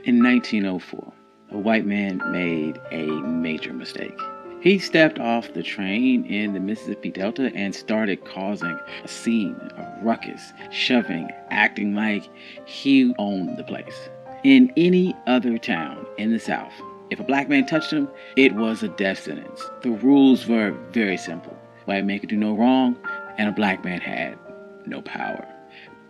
In 1904, a white man made a major mistake. He stepped off the train in the Mississippi Delta and started causing a scene, a ruckus, shoving, acting like he owned the place. In any other town in the South, if a black man touched him, it was a death sentence. The rules were very simple. White man could do no wrong, and a black man had no power.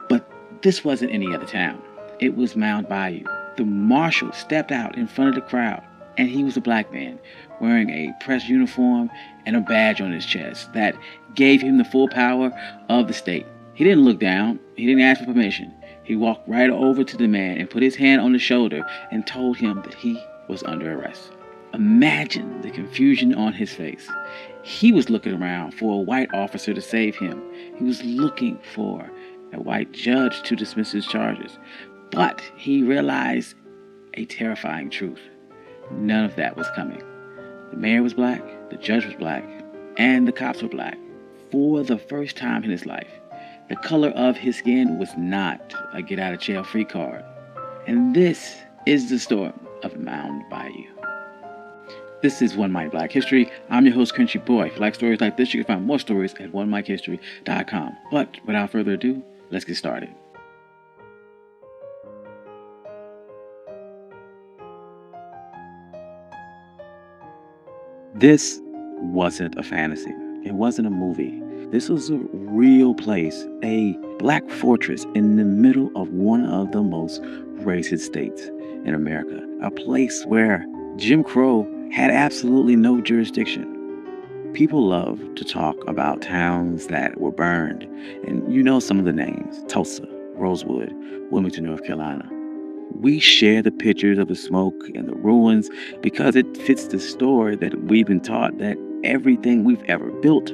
But this wasn't any other town. It was Mound Bayou. The marshal stepped out in front of the crowd, and he was a black man wearing a press uniform and a badge on his chest that gave him the full power of the state. He didn't look down. He didn't ask for permission. He walked right over to the man and put his hand on his shoulder and told him that he was under arrest. Imagine the confusion on his face. He was looking around for a white officer to save him. He was looking for a white judge to dismiss his charges. But he realized a terrifying truth. None of that was coming. The mayor was black, the judge was black, and the cops were black. For the first time in his life, the color of his skin was not a get-out-of-jail-free card. And this is the story of Mound Bayou. This is One Mic Black History. I'm your host, Country Boy. If you like stories like this, you can find more stories at onemichistory.com. But without further ado, let's get started. This wasn't a fantasy. It wasn't a movie. This was a real place, a black fortress in the middle of one of the most racist states in America. A place where Jim Crow had absolutely no jurisdiction. People love to talk about towns that were burned, and you know some of the names: Tulsa, Rosewood, Wilmington, North Carolina. We share the pictures of the smoke and the ruins because it fits the story that we've been taught that everything we've ever built,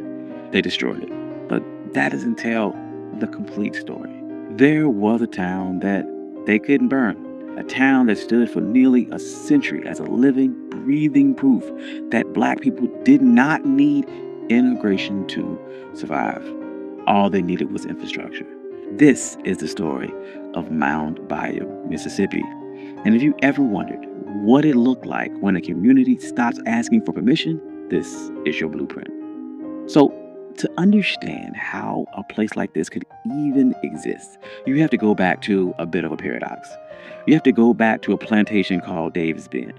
they destroyed it. But that doesn't tell the complete story. There was a town that they couldn't burn. A town that stood for nearly a century as a living, breathing proof that black people did not need immigration to survive. All they needed was infrastructure. This is the story of Mound Bayou, Mississippi. And if you ever wondered what it looked like when a community stops asking for permission, this is your blueprint. So, to understand how a place like this could even exist, you have to go back to a bit of a paradox. You have to go back to a plantation called Davis Bend.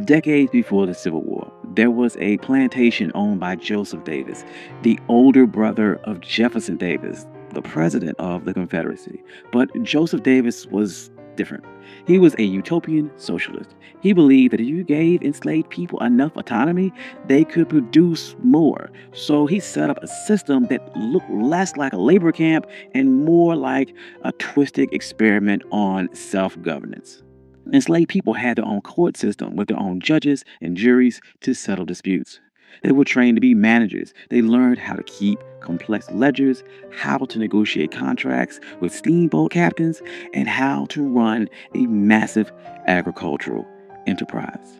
Decades before the Civil War, there was a plantation owned by Joseph Davis, the older brother of Jefferson Davis, the president of the Confederacy. But Joseph Davis was different. He was a utopian socialist. He believed that if you gave enslaved people enough autonomy, they could produce more. So he set up a system that looked less like a labor camp and more like a twisted experiment on self-governance. Enslaved people had their own court system with their own judges and juries to settle disputes. They were trained to be managers. They learned how to keep complex ledgers, how to negotiate contracts with steamboat captains, and how to run a massive agricultural enterprise.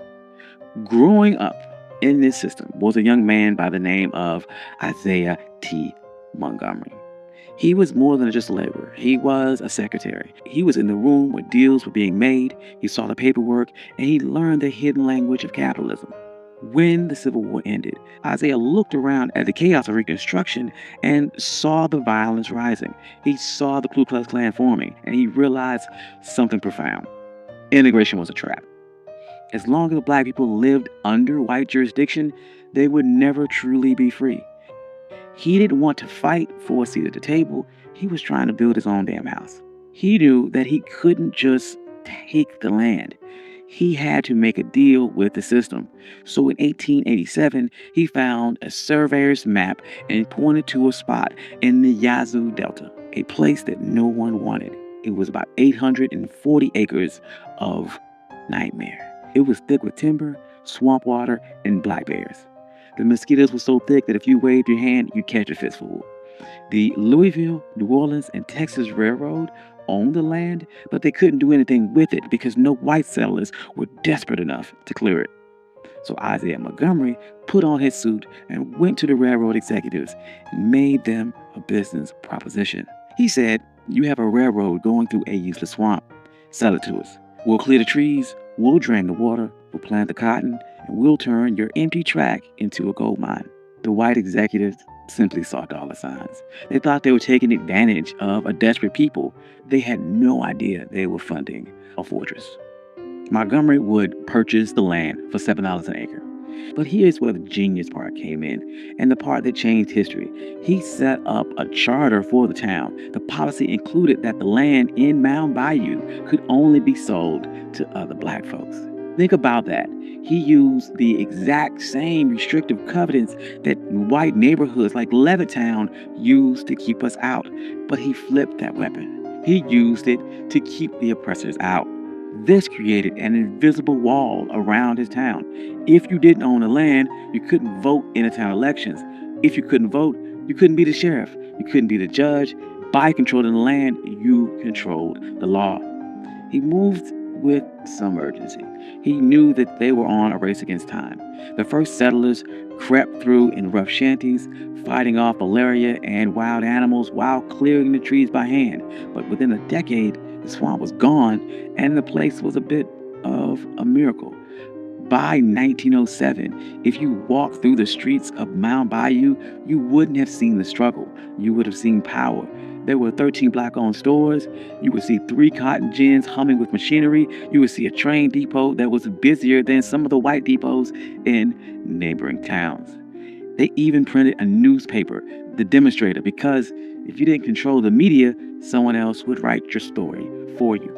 Growing up in this system was a young man by the name of Isaiah T. Montgomery. He was more than just a laborer. He was a secretary. He was in the room where deals were being made. He saw the paperwork, and he learned the hidden language of capitalism. When the Civil War ended, Isaiah looked around at the chaos of Reconstruction and saw the violence rising. He saw the Ku Klux Klan forming, and he realized something profound. Integration was a trap. As long as black people lived under white jurisdiction, they would never truly be free. He didn't want to fight for a seat at the table. He was trying to build his own damn house. He knew that he couldn't just take the land. He had to make a deal with the system. So in 1887, he found a surveyor's map and pointed to a spot in the Yazoo Delta, a place that no one wanted. It was about 840 acres of nightmare. It was thick with timber, swamp water, and black bears. The mosquitoes were so thick that if you waved your hand, you'd catch a fistful. The Louisville, New Orleans, and Texas Railroad owned the land, but they couldn't do anything with it because no white settlers were desperate enough to clear it. So Isaiah Montgomery put on his suit and went to the railroad executives and made them a business proposition. He said, "You have a railroad going through a useless swamp. Sell it to us. We'll clear the trees, we'll drain the water, we'll plant the cotton, and we'll turn your empty tract into a gold mine. The white executives simply saw dollar signs. They thought they were taking advantage of a desperate people. They had no idea they were funding a fortress. Montgomery would purchase the land for $7 an acre. But here's where the genius part came in, and the part that changed history. He set up a charter for the town. The policy included that the land in Mound Bayou could only be sold to other black folks. Think about that. He used the exact same restrictive covenants that white neighborhoods like Levittown used to keep us out, but he flipped that weapon. He used it to keep the oppressors out. This created an invisible wall around his town. If you didn't own the land, you couldn't vote in the town elections. If you couldn't vote, you couldn't be the sheriff. You couldn't be the judge. By controlling the land, you controlled the law. He moved with some urgency. He knew that they were on a race against time. The first settlers crept through in rough shanties, fighting off malaria and wild animals while clearing the trees by hand. But within a decade, the swamp was gone, and the place was a bit of a miracle. By 1907, if you walked through the streets of Mound Bayou, you wouldn't have seen the struggle. You would have seen power. There were 13 black-owned stores. You would see 3 cotton gins humming with machinery. You would see a train depot that was busier than some of the white depots in neighboring towns. They even printed a newspaper, The Demonstrator, because if you didn't control the media, someone else would write your story for you.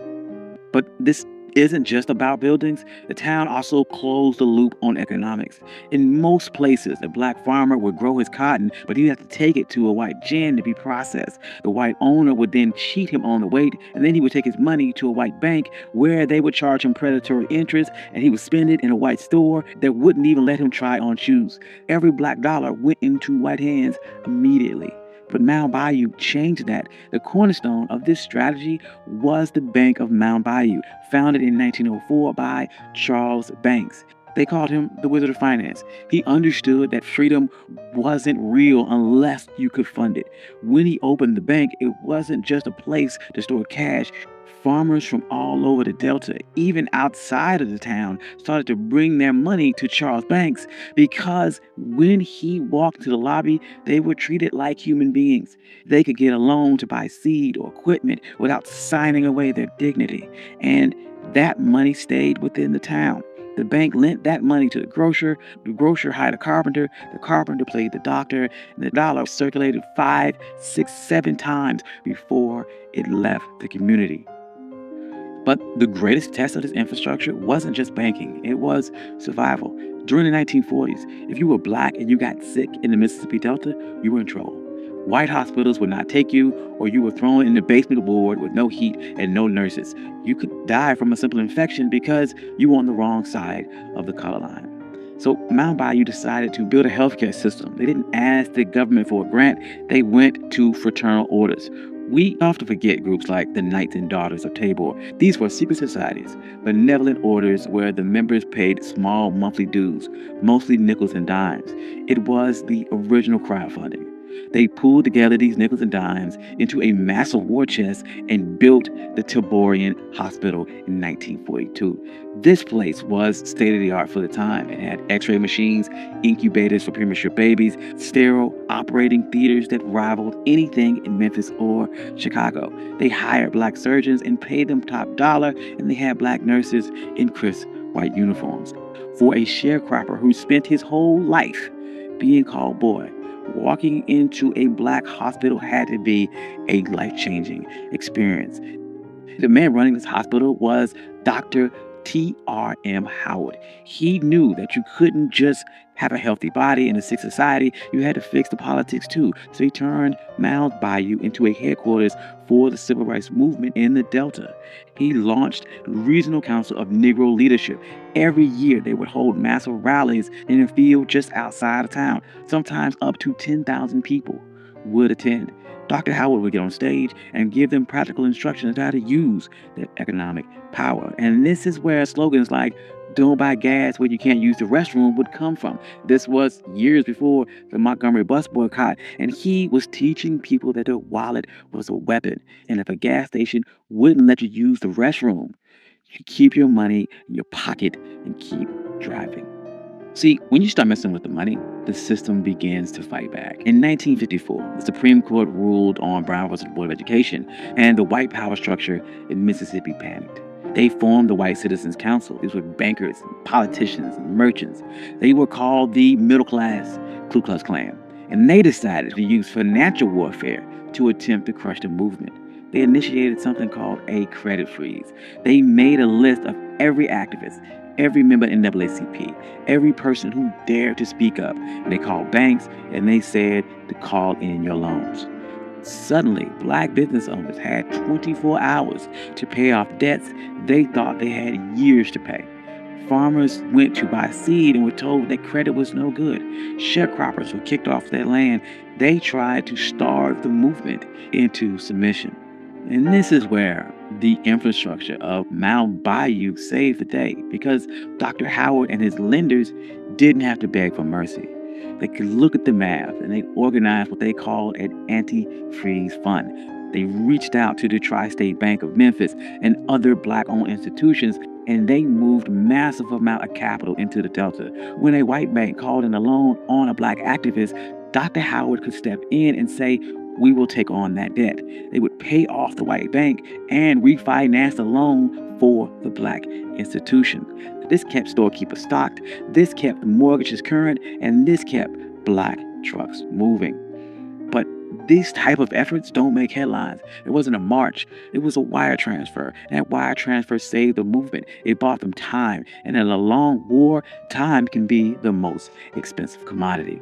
But this isn't just about buildings. The town also closed the loop on economics. In most places, a black farmer would grow his cotton, but he'd have to take it to a white gin to be processed. The white owner would then cheat him on the weight, and then he would take his money to a white bank where they would charge him predatory interest, and he would spend it in a white store that wouldn't even let him try on shoes. Every black dollar went into white hands immediately. But Mound Bayou changed that. The cornerstone of this strategy was the Bank of Mound Bayou, founded in 1904 by Charles Banks. They called him the Wizard of Finance. He understood that freedom wasn't real unless you could fund it. When he opened the bank, it wasn't just a place to store cash. Farmers from all over the Delta, even outside of the town, started to bring their money to Charles Banks because when he walked to the lobby, they were treated like human beings. They could get a loan to buy seed or equipment without signing away their dignity. And that money stayed within the town. The bank lent that money to the grocer hired a carpenter, the carpenter played the doctor, and the dollar circulated 5, 6, 7 times before it left the community. But the greatest test of this infrastructure wasn't just banking, it was survival. During the 1940s, if you were black and you got sick in the Mississippi Delta, you were in trouble. White hospitals would not take you, or you were thrown in the basement ward with no heat and no nurses. You could die from a simple infection because you were on the wrong side of the color line. So Mound Bayou decided to build a healthcare system. They didn't ask the government for a grant, they went to fraternal orders. We often forget groups like the Knights and Daughters of Tabor. These were secret societies, benevolent orders where the members paid small monthly dues, mostly nickels and dimes. It was the original crowdfunding. They pulled together these nickels and dimes into a massive war chest and built the Taborian Hospital in 1942. This place was state-of-the-art for the time. It had x-ray machines, incubators for premature babies, sterile operating theaters that rivaled anything in Memphis or Chicago. They hired black surgeons and paid them top dollar, and they had black nurses in crisp white uniforms. For a sharecropper who spent his whole life being called boy, walking into a black hospital had to be a life-changing experience. The man running this hospital was Dr. T.R.M. Howard. He knew that you couldn't just have a healthy body in a sick society, you had to fix the politics too. So he turned Mound Bayou into a headquarters for the civil rights movement in the Delta. He launched the Regional Council of Negro Leadership. Every year they would hold massive rallies in a field just outside of town. Sometimes up to 10,000 people would attend. Dr. Howard would get on stage and give them practical instructions on how to use their economic power. And this is where slogans like "Don't buy gas where you can't use the restroom" would come from. This was years before the Montgomery bus boycott, and he was teaching people that their wallet was a weapon. And if a gas station wouldn't let you use the restroom, Keep your money in your pocket and keep driving. See, when you start messing with the money, the system begins to fight back. In 1954, the Supreme Court ruled on Brown versus Board of Education, and the white power structure in Mississippi panicked. They formed the White Citizens Council. These were bankers, politicians, and merchants. They were called the middle class Ku Klux Klan, and they decided to use financial warfare to attempt to crush the movement. They initiated something called a credit freeze. They made a list of every activist, every member in NAACP, every person who dared to speak up. And they called banks and they said to call in your loans. Suddenly, black business owners had 24 hours to pay off debts they thought they had years to pay. Farmers went to buy seed and were told that credit was no good. Sharecroppers were kicked off their land. They tried to starve the movement into submission. And this is where the infrastructure of Mound Bayou saved the day because Dr. Howard and his lenders didn't have to beg for mercy. They could look at the math and they organized what they called an anti-freeze fund. They reached out to the Tri-State Bank of Memphis and other black-owned institutions, and they moved massive amount of capital into the Delta. When a white bank called in a loan on a black activist, Dr. Howard could step in and say, "We will take on that debt." They would pay off the white bank and refinance the loan for the black institution. This kept storekeepers stocked, this kept mortgages current, and this kept black trucks moving. But these type of efforts don't make headlines. It wasn't a march. It was a wire transfer. And that wire transfer saved the movement. It bought them time. And in a long war, time can be the most expensive commodity.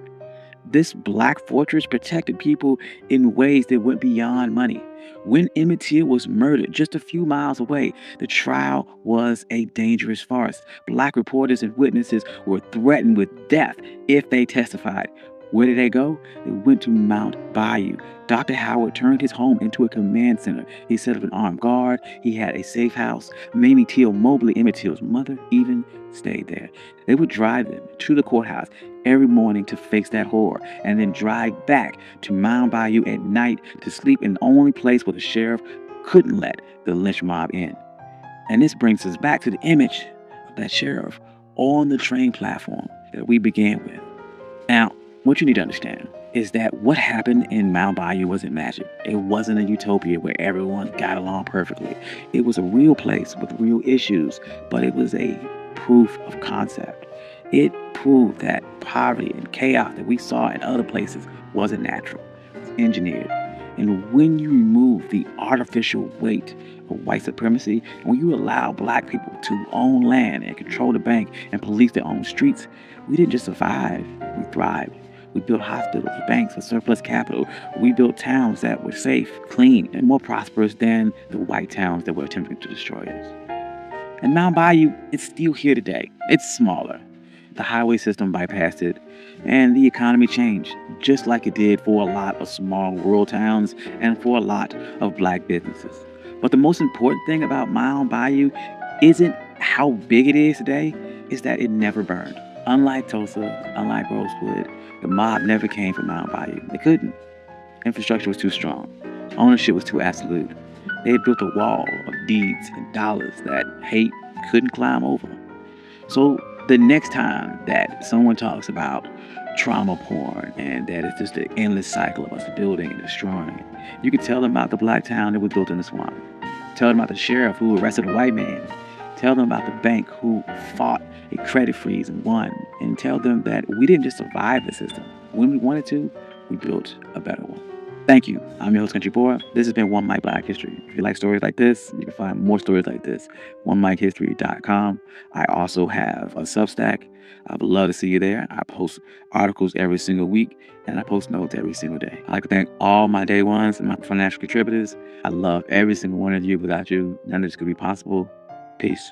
This black fortress protected people in ways that went beyond money. When Emmett Till was murdered just a few miles away, the trial was a dangerous farce. Black reporters and witnesses were threatened with death if they testified. Where did they go? They went to Mound Bayou. Dr. Howard turned his home into a command center. He set up an armed guard. He had a safe house. Mamie Till Mobley, Emmett Till's mother, even stayed there. They would drive them to the courthouse every morning to face that horror, and then drive back to Mound Bayou at night to sleep in the only place where the sheriff couldn't let the lynch mob in. And this brings us back to the image of that sheriff on the train platform that we began with. Now, what you need to understand is that what happened in Mound Bayou wasn't magic. It wasn't a utopia where everyone got along perfectly. It was a real place with real issues, but it was a proof of concept. It proved that poverty and chaos that we saw in other places wasn't natural. It was engineered. And when you remove the artificial weight of white supremacy, and when you allow black people to own land and control the bank and police their own streets, we didn't just survive, we thrived. We built hospitals, banks with surplus capital. We built towns that were safe, clean, and more prosperous than the white towns that were attempting to destroy us. And Mound Bayou, it's still here today. It's smaller. The highway system bypassed it, and the economy changed, just like it did for a lot of small rural towns and for a lot of black businesses. But the most important thing about Mound Bayou isn't how big it is today, it's that it never burned. Unlike Tulsa, unlike Rosewood, the mob never came from Mound Bayou. They couldn't. Infrastructure was too strong. Ownership was too absolute. They had built a wall of deeds and dollars that hate couldn't climb over. So the next time that someone talks about trauma porn and that it's just an endless cycle of us building and destroying, you can tell them about the black town that was built in the swamp. Tell them about the sheriff who arrested a white man. Tell them about the bank who fought a credit freeze and won. And tell them that we didn't just survive the system. When we wanted to, we built a better one. Thank you. I'm your host, Country Boy. This has been One Mic Black History. If you like stories like this, you can find more stories like this. OneMicHistory.com. I also have a Substack. I would love to see you there. I post articles every single week, and I post notes every single day. I'd like to thank all my day ones and my financial contributors. I love every single one of you. Without you, none of this could be possible. Peace.